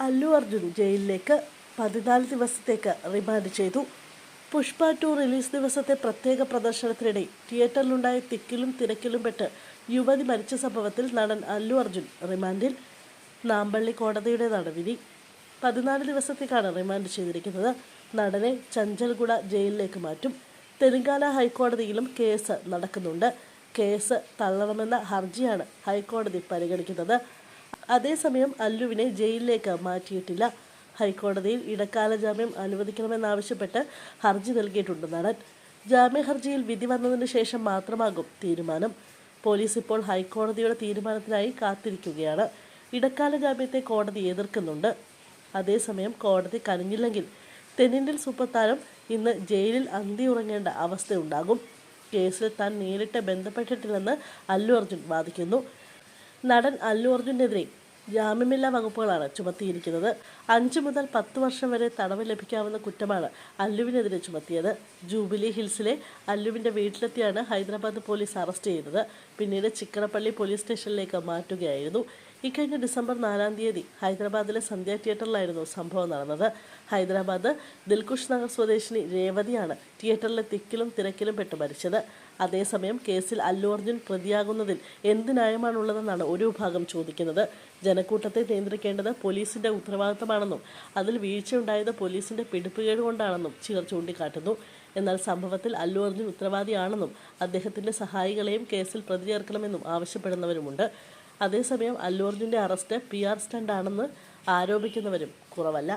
അല്ലു അർജുൻ ജയിലിലേക്ക് 14 ദിവസത്തേക്ക് റിമാൻഡ് ചെയ്തു. പുഷ്പ 2 റിലീസ് ദിവസത്തെ പ്രത്യേക പ്രദർശനത്തിനിടെ തിയേറ്ററിലുണ്ടായ തിക്കിലും തിരക്കിലും പെട്ട് യുവതി മരിച്ച സംഭവത്തിൽ നടൻ അല്ലു അർജുൻ റിമാൻഡിൽ. നാമ്പള്ളി കോടതിയുടേതാണ് വിധി. 14 ദിവസത്തേക്കാണ് റിമാൻഡ് ചെയ്തിരിക്കുന്നത്. നടനെ ചഞ്ചൽഗുഡ ജയിലിലേക്ക് മാറ്റും. തെലങ്കാന ഹൈക്കോടതിയിലും കേസ് നടക്കുന്നുണ്ട്. കേസ് തള്ളണമെന്ന ഹർജിയാണ് ഹൈക്കോടതി പരിഗണിക്കുന്നത്. അതേസമയം അല്ലുവിനെ ജയിലിലേക്ക് മാറ്റിയിട്ടില്ല. ഹൈക്കോടതിയിൽ ഇടക്കാല ജാമ്യം അനുവദിക്കണമെന്നാവശ്യപ്പെട്ട് ഹർജി നൽകിയിട്ടുണ്ട് നടൻ. ജാമ്യ ഹർജിയിൽ വിധി വന്നതിന് ശേഷം മാത്രമാകും തീരുമാനം. പോലീസ് ഇപ്പോൾ ഹൈക്കോടതിയുടെ തീരുമാനത്തിനായി കാത്തിരിക്കുകയാണ്. ഇടക്കാല ജാമ്യത്തെ കോടതി എതിർക്കുന്നുണ്ട്. അതേസമയം കോടതി കനിഞ്ഞില്ലെങ്കിൽ തെന്നിന്ത്യൻ സൂപ്പർ താരം ഇന്ന് ജയിലിൽ അന്തിയുറങ്ങേണ്ട അവസ്ഥയുണ്ടാകും. കേസിൽ താൻ നേരിട്ട് ബന്ധപ്പെട്ടിട്ടില്ലെന്ന് അല്ലു അർജുൻ വാദിക്കുന്നു. നടൻ അല്ലു അർജുനെതിരെ ജാമ്യമില്ലാ വകുപ്പുകളാണ് ചുമത്തിയിരിക്കുന്നത്. 5 മുതൽ 10 വർഷം വരെ തടവ് ലഭിക്കാവുന്ന കുറ്റമാണ് അല്ലുവിനെതിരെ ചുമത്തിയത്. ജൂബിലി ഹിൽസിലെ അല്ലുവിൻ്റെ വീട്ടിലെത്തിയാണ് ഹൈദരാബാദ് പോലീസ് അറസ്റ്റ് ചെയ്തത്. പിന്നീട് ചിക്കറപ്പള്ളി പോലീസ് സ്റ്റേഷനിലേക്ക് മാറ്റുകയായിരുന്നു. ഇക്കഴിഞ്ഞ ഡിസംബർ 4-ാം തീയതി ഹൈദരാബാദിലെ സന്ധ്യ തിയേറ്ററിലായിരുന്നു സംഭവം നടന്നത്. ഹൈദരാബാദ് ദിൽകുഷ് നഗർ സ്വദേശിനി രേവതിയാണ് തിയേറ്ററിലെ തിക്കിലും തിരക്കിലും പെട്ട് മരിച്ചത്. അതേസമയം കേസിൽ അല്ലു അർജുൻ പ്രതിയാകുന്നതിൽ എന്ത് ന്യായമാണുള്ളതെന്നാണ് ഒരു വിഭാഗം ചോദിക്കുന്നത്. ജനക്കൂട്ടത്തെ നിയന്ത്രിക്കേണ്ടത് പോലീസിന്റെ ഉത്തരവാദിത്തമാണെന്നും അതിൽ വീഴ്ചയുണ്ടായത് പോലീസിന്റെ പിടിപ്പുകേട് കൊണ്ടാണെന്നും ചിലർ ചൂണ്ടിക്കാട്ടുന്നു. എന്നാൽ സംഭവത്തിൽ അല്ലു അർജുൻ ഉത്തരവാദിയാണെന്നും അദ്ദേഹത്തിന്റെ സഹായികളെയും കേസിൽ പ്രതി ചേർക്കണമെന്നും ആവശ്യപ്പെടുന്നവരുമുണ്ട്. അതേസമയം അല്ലു അർജുൻ്റെ അറസ്റ്റ് PR സ്റ്റണ്ടാണെന്ന് ആരോപിക്കുന്നവരും കുറവല്ല.